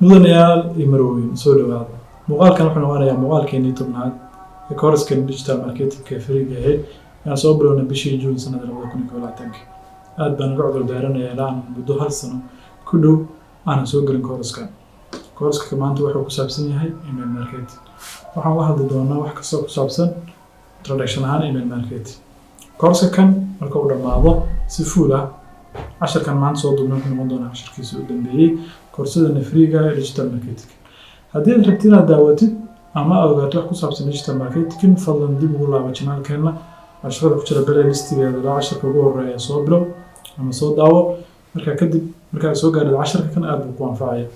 mudanayaal iyo marweyn soo dhawaada muuqaalkan wuxuu noqonayaa muuqaalkeenii tobnaad ee koorskan digital marketing ee fariiga ahayd aan soo bilownay bishii June sanadda 2021 aad baan uga cudur daaranayaa ilaa muddo hal sano ku dhow aan soo galin koorskan maanta wuxuu ku saabsan yahay email marketing waxaan la hadli doonaa wax kasta ku saabsan introduction ahaan email marketing koorskan marka uu dhamaado si full ah casharkan maanta soo duubnay wuxuu noqon doonaa casharkiisa u dambeeyay koorsada fariiga ee digital marketing haddii aad rabtid inaad daawatid ama ogaato wax ku saabsan digital marketing fadlan dib ugu laabo channelkeena casharada ku jira playlistigeeda la casharka ugu horeeya soo bilow ama soo daawo markaa soo gaadho casharka kan aad buu ku anfacaya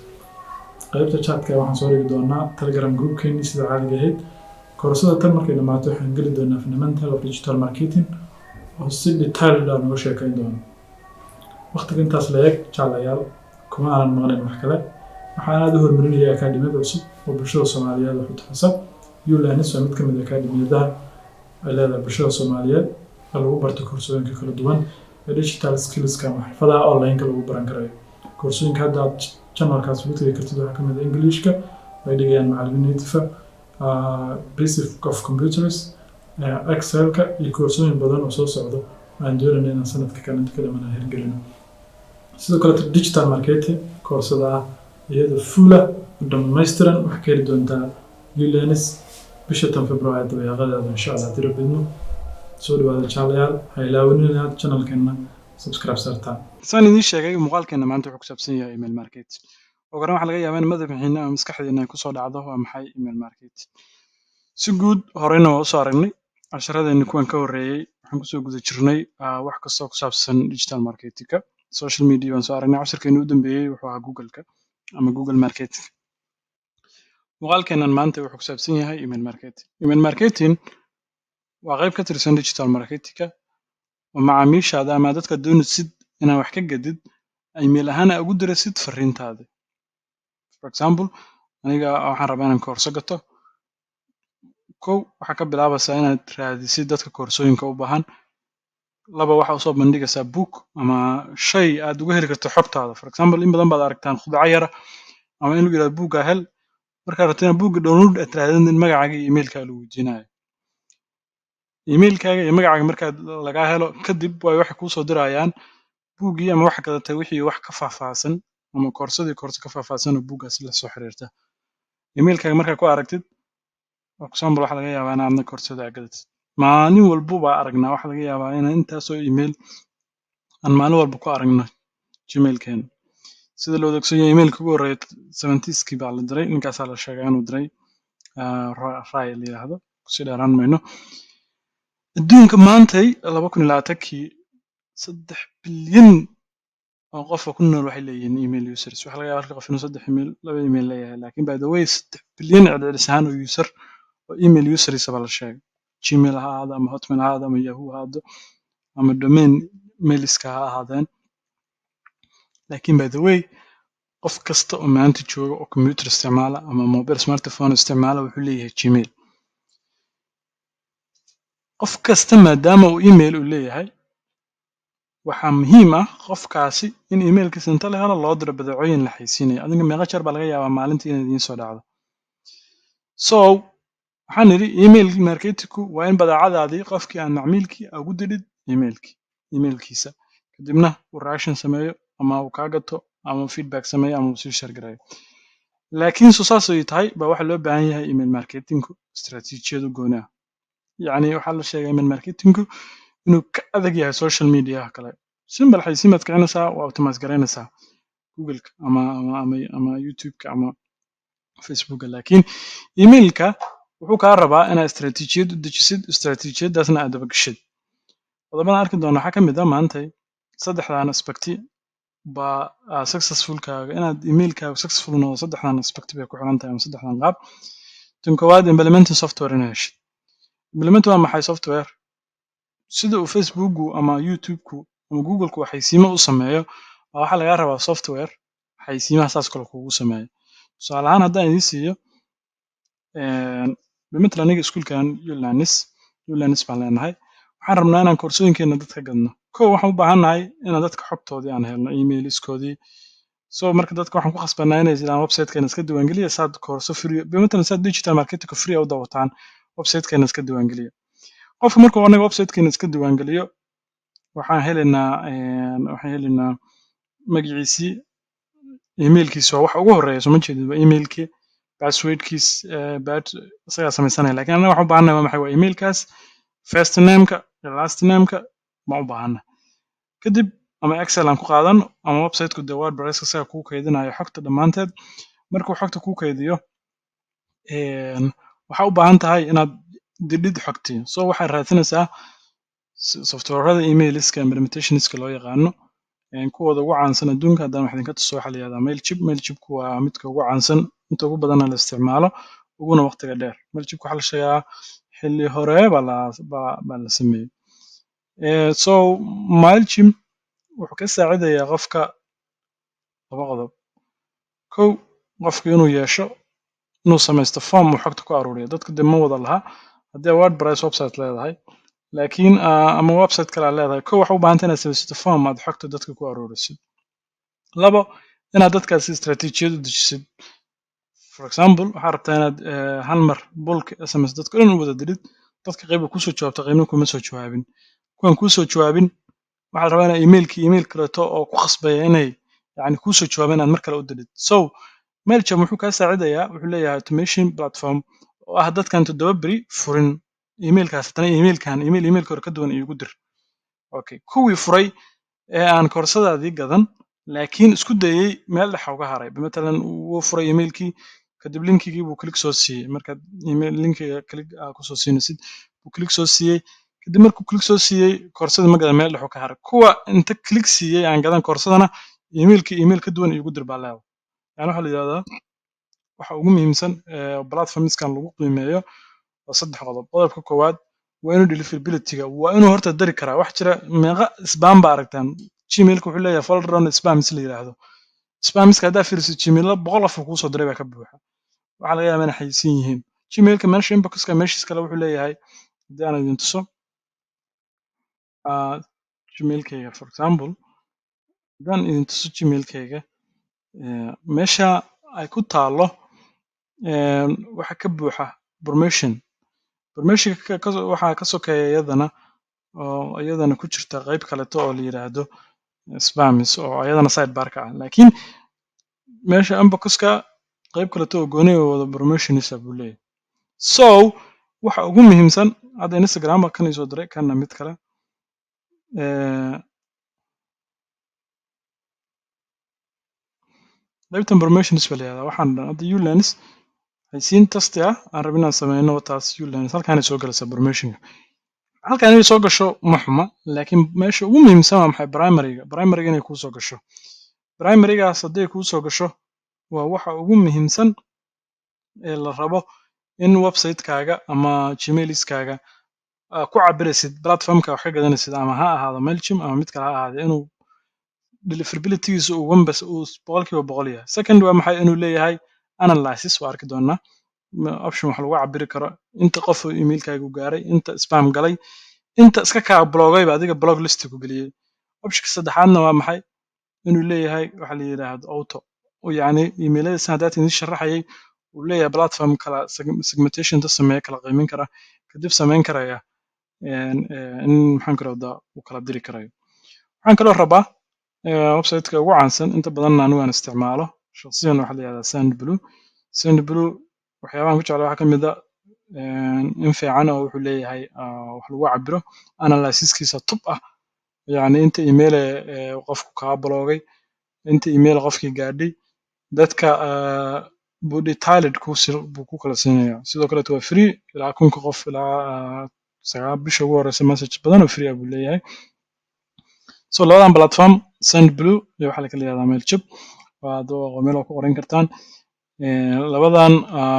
qaybta chatka waxaan soo dhigi doonaa telegram groupkeeni sida caadiga ahayd koorsada tan markay dhamaato waxaan geli doonaa fundamental of digital marketing oo si detailed ah uga sheekayn doono waqtiga intaas la eeg jaalayaal kuma aanan maqnayn wax kale waxaan aad u horumarinaya akaadimiyada cusub oo bulshada Soomaaliyeed wax u taxsan ULANIS waa mid ka mid ah akaadimiyadaha ay leedahay bulshada Soomaaliyeed oo lagu barto koorsooyinka kala duwan ee digital skills-ka ama xirfadaha online-ka lagu baran karayo koorsooyinka hadda channelkaas ugu tagi kartid waxaa ka mid ah English-ka ay dhigayaan macallimiin native basic of computers Excel-ka iyo koorsooyin badan oo soo socdo aan doonayna inaan sanadka kan inta ka dhammaan hirgelino sidoo kale digital marketing koorsada ah iyada full ah dhammaystiran wax ka heli doontaa ULANIS bisha February dabayaaqadeeda insha Allah dirabidno soo dhawaada jaalayaal ha ilaawinina channelkeena subscribe sarta saan idin sheegay muuqaalkeena maanta wuxuu ku saabsan yahay email marketing oo garan waxa laga yaabaa in madaxiina ama maskaxdeena ay ku soo dhacdo waa maxay email marketing si guud horeyna waa u soo aragnay casharadeenna kuwan ka horeeyay waxaan kusoo guda jirnay wax kasta oo ku saabsan digital marketing-ka social media waan soo aragnay casharkeena u dambeeyay wuxuu ahaa Google-ka ama Google marketing muuqaalkeenan maanta wuxuu ku saabsan yahay email marketing waa qayb ka tirsan digital marketing-ka oo macaamiishaada ama dadka doonaysid inaad wax ka gadid email ahaan ugu diraysid fariintaada for example aniga waxaan rabaa inaan koorso gato waxaa ka bilaabaysaa inaad raadisid dadka koorsooyinka u baahan laba waxa u soo bandhigaysaa book ama shay aad uga heli karto xogtaada for example in badan baad aragtaan khudaac yar ama in lagu yiraahdo book hel marka rabtid book download aad raadin magacaaga iyo emailkaaga lagu weydiinayo emailkaaga iyo magacaaga marka laga helo kadib way wax ku soo dirayaan bookii ama wax gadatay wixii wax ka faahfaahsan ama koorso ka faahfaahsan oo bookgaas la soo xiriirta emailkaaga marka ku aragtid for example waxa laga yaabaa inaad koorsada gadatid maalin walba baa aragnaa waxa laga yaabaa in intaas oo email aan maalin walba ku aragno gmailkeena sida loo adeegsado emailka ugu horeeya 70skii baa la diray ninkaas la sheegay inuu diray raay la yiraahdo si dheeraan mayno adduunka maanta 2020kii 3 bilyan oo qof ku nool waxay leeyihiin email users waxa laga yaabaa qof inuu 3 email 2 email leeyahay laakiin by the way 3 bilyan celcelisahan oo user oo email users baa la sheegay gmail ha ahaado ama hotmail ha ahaado ama yahoo ha ahaado ama domain mailiska ha ahaadeen laakiin by the way qof kasta oo maanta jooga oo computer isticmaala ama mobile smartphone isticmaala wuxuu leeyahay gmail qof kasta maadaama uu email u leeyahay waxaa muhiim ah qofkaasi in emailkiisa inta la helo loo diro badeecooyin la xaysiinayo adiga meeqa jeer baa laga yaabaa maalintii inay idiin soo dhacdo so waxaan nidhi email marketingku waa in badeecadaadii qofkii aan macmiilkii ugu dirid emailkiisa kadibna uu reaction sameeyo ama uu kaa gato ama feedback sameeyo ama uu sii share gareeyo laakiin saas ay tahay baa waxa loo baahan yahay email marketingku istaraatiijiyadu gooni ah yacni waxa la sheegay email marketingku inuu ka adag yahay social media kale simple xaysiimaad kicinaysaa waa optimize garaynaysaa Google-ka ama YouTube-ka ama Facebook laakiin emailka wuxuu ka rabaa inaad istaraatiijiyad u dejisid istaraatiijiyadaasna aad daba gashid qodobada arki doona waxa ka mid ah maanta saddexdan aspect baa successful-kaaga inaad emailkaaga successful noqdo saddexdan aspect bay ku xiran tahay ama saddexdan qaab tan koowaad implementing software inaad heshid implement waa maxay software sida uu Facebook-gu ama YouTube-ku ama Google-ku xaysiimo u sameeyo waxa laga rabaa software xaysiimaha saas kale kugu sameeyo tusaale ahaan haddaan idin siiyo bimithla aniga iskuulkan ULANIS baan leenahay waxaan rabnaa inaan koorsooyinkeena dadka gadno waxaan u baahanahay inaan dadka xogtoodii aan helno emailiskoodii so marka dadka waxaan ku khasbanaa inay jiraan website-keena iska diiwaangeliya saad koorso free bimatalan saad digital marketing free u dawataan website-keena iska diiwaangeliya qofka markuu anaga website-keena iska diiwaangeliyo waxaan helaynaa magaciisii emailkiisa waa waxa ugu horeeya soo ma jeedid waa emailkii passwordkiis isagaa samaysanaya lakin anaga waxaan u baahannahay waa maxay waa emailkaas first nameka iyo last nameka baan u baahana kadib ama excel aan ku qaadan ama websiteku dee wordpresska isaga kuu kaydinayo xogta dhammaanteed markuu xogta kuu kaydiyo waxaa u baahan tahay inaad didhid xogtii so waxaad raadsanaysaa softwarada emailiska implementationska loo yaqaano kuwooda ugu caansan adduunka haddaan wax idinka tuso waxaa la yihahdaa mailchimku waa midka ugu caansan inta ugu badanna la isticmaalo uguna waqtiga dheer mailchimku waxaa la sheegaa xilli hore baa la sameeyey so mailchim wuxuu ka saacidayaa qofka laba qodob kow qofka inuu yeesho inuu samaysto form uu xogta ku aruuriyo dadka dee ma wada laha haddii wordpress website leedahay laakiin ama website kale aad leedahay kow waxa u baahanta inaad samaysato form aad xogta dadka ku aruurisid labo inaad dadkaasi istaraatiijiyad u dejisid for example waxaad rabtaa inaad hal mar bulk sms dadka dhan u wada dirid dadka qayba kusoo jawaabta qaybna kuma soo jawaabin kuwan kusoo jawaabin waxaa la rabaa inaad email kaleeto oo ku khasbaya inay yani kusoo jawaabaan inaad mar kale u dirid so mailchimp wuxuu kaa saacidayaa wuxuu leeyahay automation platform oo ah dadkan 7 beri furin emailkaas haddana emailka hore ka duwan iigu dir okay kuwii furay ee aan koorsadaadii gadan laakiin isku dayey meel dhexa uga haray matalan wuu furay emailkii kadib linkigii buu click soo siiyey markaad linkiga click kusoo siinaysid buu click soo siiyey kadib markuu click soo siiyey koorsadii ma gadan meel dhexu ka haray kuwa inta click siiyey aan gadan koorsadana email ka duwan iigu dir baa leedahay yani waxaa la yidhahdaa waxa ugu muhiimsan platformskan lagu qiimeeyo waa 3 qodob qodobka koowaad waa inuu deliverability-ga waa inuu horta dari karaa wax jira meeqa spam ba aragtaan gmailka wuxuu leeyahay folder on spam la yiraahdo spamska haddaa fiiriso gmail 100 qof kuu soo diray baa ka buuxa waxaa laga yaabaa inay xayeysiin yihiin gmailka meesha inboxka meeshiis kale wuxuu leeyahay haddii aan idin tuso gmailkayga for example haddaan idin tuso gmailkayga meesha ay ku taalo waxa ka buuxa permissionka waxaa ka sokeeya iyadana ku jirta qayb kaleto oo la yiraahdo spams oo iyadana sidebarka ah laakiin meesha inboxka qayb kaleto oo gooni wada permissionisa buu leeyahay so waxa ugu muhiimsan hadda instagram kan isoo diray kana mid kale qaybtan permissions baa la yihahdaa waxaan dhan hadda ulens haysiin tasti ah aan rabin inaan sameyno taas ulens halkaanay soo galaysaa permissionka halkaan inay soo gasho ma xuma laakiin meesha ugu muhiimsan waa maxay primaryga inay kuu soo gasho primarygaas hadday kuu soo gasho waa waxa ugu muhiimsan ee la rabo in website-kaaga ama gmailiskaaga ku cabiraysid platformka wax ka gadanaysid ama ha ahaado mailchimp ama mid kale ha ahaado inuu deliverability-giisa uu 100% yahay second waa maxay inuu leeyahay analysis waa arki doonaa option wax lagu cabiri karo inta qof emailkaaga u gaaray inta spam galay inta iska kaa blogayba adiga blog list ku geliyey optionka saddexaadna waa maxay inuu leeyahay waxa la yiraahdo auto oo yani emailada haddaad idin sharaxayay uu leeyahay platform kala segmentation ta sameeya kala qiimin kara kadib sameyn karaya in maxaan ku radaa uu kala diri karayo waxaan kaloo rabaa website-ka ugu caansan inta badanna anigu aan isticmaalo shakhsiyan waxaa la yihahdaa sandblue waxyaabahan ku jecla waxaa ka mid a in fiican oo wuxuu leeyahay wax lagu cabiro analysiskiisa tub ah yani inta email qofku kaa bloogay inta email qofkii gaadhay dadka buu detailed buu ku kala siinaya sidoo kaleeto waa free ilaa 1000 qof ilaa bisha ugu horeysa message badan oo free ah buu leeyahay so labadan platform sandblue iyo waxaa la kala yihahdaa mailchimp waa meel ku qoran kartaan labadan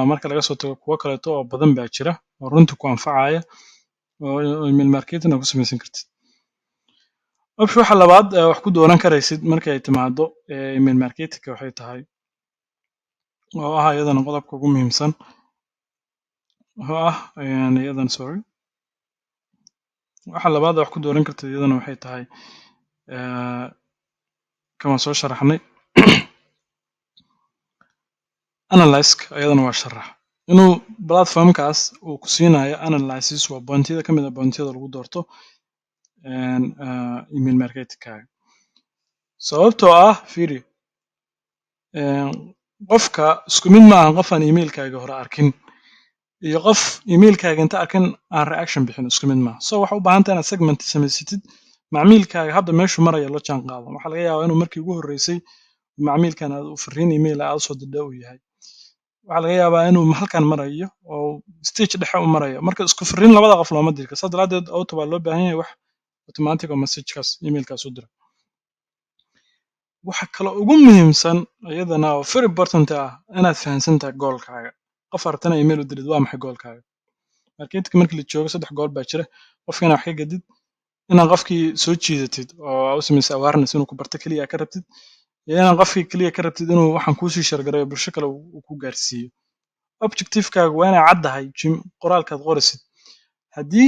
marka laga soo tago kuwo kaleeto oo badan baa jira oo runtii ku anfacaya oo email marketing ku samaysan kartid waxa labaad wax ku dooran karaysid markay ay timaado email marketing waxay tahay oo ah iyadana qodobka ugu muhiimsan oo ah iyadana sorry waxa labaad wax ku dooran kartid iyadana waxay tahay kama soo sharaxnay analyze ayadana waa sharax inuu platformkaas uu ku siinayo analysis waa pointiyada ka mid ah pointiyada lagu doorto email marketingkaaga sababtoo ah fiiri qofka isku mid maahan qof aan emailkaaga hore arkin iyo qof emailkaaga inta arkin aan reaction bixin isku mid maaha so waxa u baahan tahay inaad segment samaysatid macmiilkaaga hadda meeshuu maraya la jaan qaado waxaa laga yaabaa inuu markii ugu horreysay macmiilkan aad u fariin email aad usoo dirdha uu yahay waxaa laga yaabaa inuu halkan marayo oo stage dhexe u marayo marka isku fariin labada qof looma diri karo saa daraadeed auto baa loo baahan yahay wax automatic oo messagekaas emailkaas u dira waxa kale ugu muhiimsan iyadana oo very important ah inaad fahansantahay goolkaaga qof artana email u dirid waa maxay goolkaaga marketingka markii la joogo 3 gool baa jira qofkana wax ka gadid inaad qofkii soo jiidatid oo u samaysa awareness inuu ku barto kaliya ka rabtid iyo inaad qofkii kaliya ka rabtid inuu waxaan kuu sii shargareeyo bulsho kale uu ku gaarsiiyo objectivekaaga waa inay caddahay qoraalkaad qorisid haddii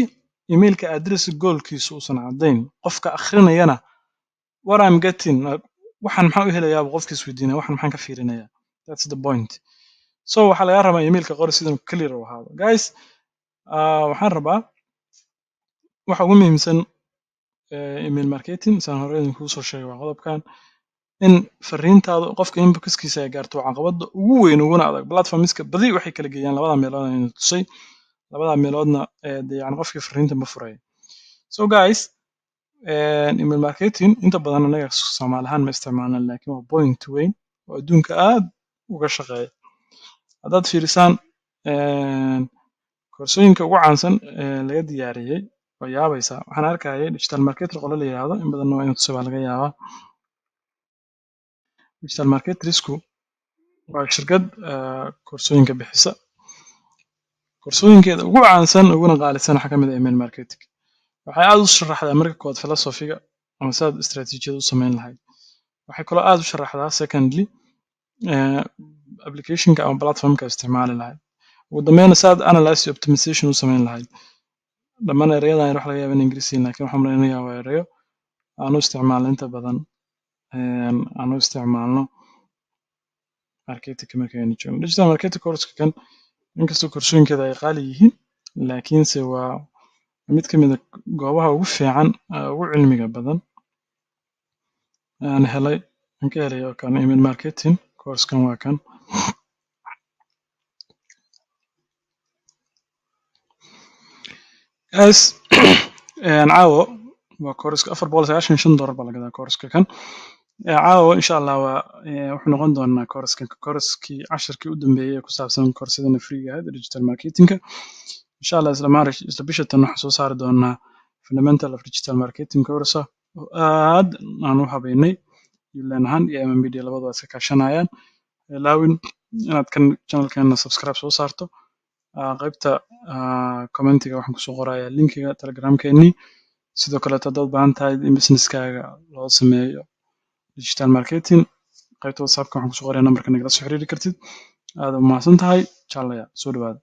emailka address goolkiisu uusan caddayn qofka akhrinayana what I'm getting waxaan maxaa u helayaa qofkiis weydiinaya waxaan maxaan ka fiirinayaa that's the point so waxaa laga rabaa emailka qorisid inuu clear u ahaado guys waxaan rabaa waxa ugu muhiimsan email marketing saan hore idinku soo sheegay waa qodobkan in fariintaadu qofka inboxkiisa ay gaarto caqabada ugu weyn uguna adag platformska badi waxay kala geeyaan labada meelood aan tusay labada meeloodna yani qofkii fariinta ma furay so guys email marketing inta badan anaga Soomaali ahaan ma isticmaalna laakiin waa point weyn oo adduunka aad uga shaqeeya haddaad fiirisaan koorsooyinka ugu caansan laga diyaariyey oo yaabaysa waxaan arkayay digital marketer qolo la yiraahdo in badan waa inuu tusay baa laga yaabaa digital marketersku waa shirkad koorsooyinka bixisa koorsooyinkeeda ugu caansan uguna qaalisan waxaa ka mid ah email marketing waxay aad u sharaxdaa marka kood philosophiga ama saad istaraatiijiyad u samayn lahayd waxay kaloo aad u sharaxdaa secondly applicationka ama platformka isticmaali lahayd ugu dambeyn saad analysis optimization u samayn lahayd dhammaan erayadan wax laga yaabaa in ingiriisiin laakiin waxaan malaynayaa waa erayo aanu isticmaalno inta badan aanu isticmaalno marketingka markaynu joogno digital marketing course kan inkastoo koorsooyinkeeda ay qaali yihiin laakiinse waa mid ka mid ah goobaha ugu fiican ugu cilmiga badan aan helay aan ka helay oo kan email marketing course-kan waa kan guys caawo waa course $495 baa lagadaa course-ka kan caawo insha allah waa wuxuu noqon doonaa course-kii casharkii u dambeeyay ee ku saabsan course-yadana free ahayd digital marketingka insha allah isla bisha tan waxaan soo saari doonaa fundamental of digital marketing course oo aad aan u habeynay yulan ahaan iyo MMBD labadaba iska kaashanayaan ilaawin inaad kan channelkeena subscribe soo saarto qaybta commentiga waxaan kusoo qorayaa linkiga telegramkeennii sidoo kale haddaad u baahan tahay in businesskaaga loo sameeyo digital marketing qaybta whatsappka waxaan kusoo qorayaa nambarka nagala soo xiriiri kartid aad u mahadsan tahay jaalaya soo dhawaada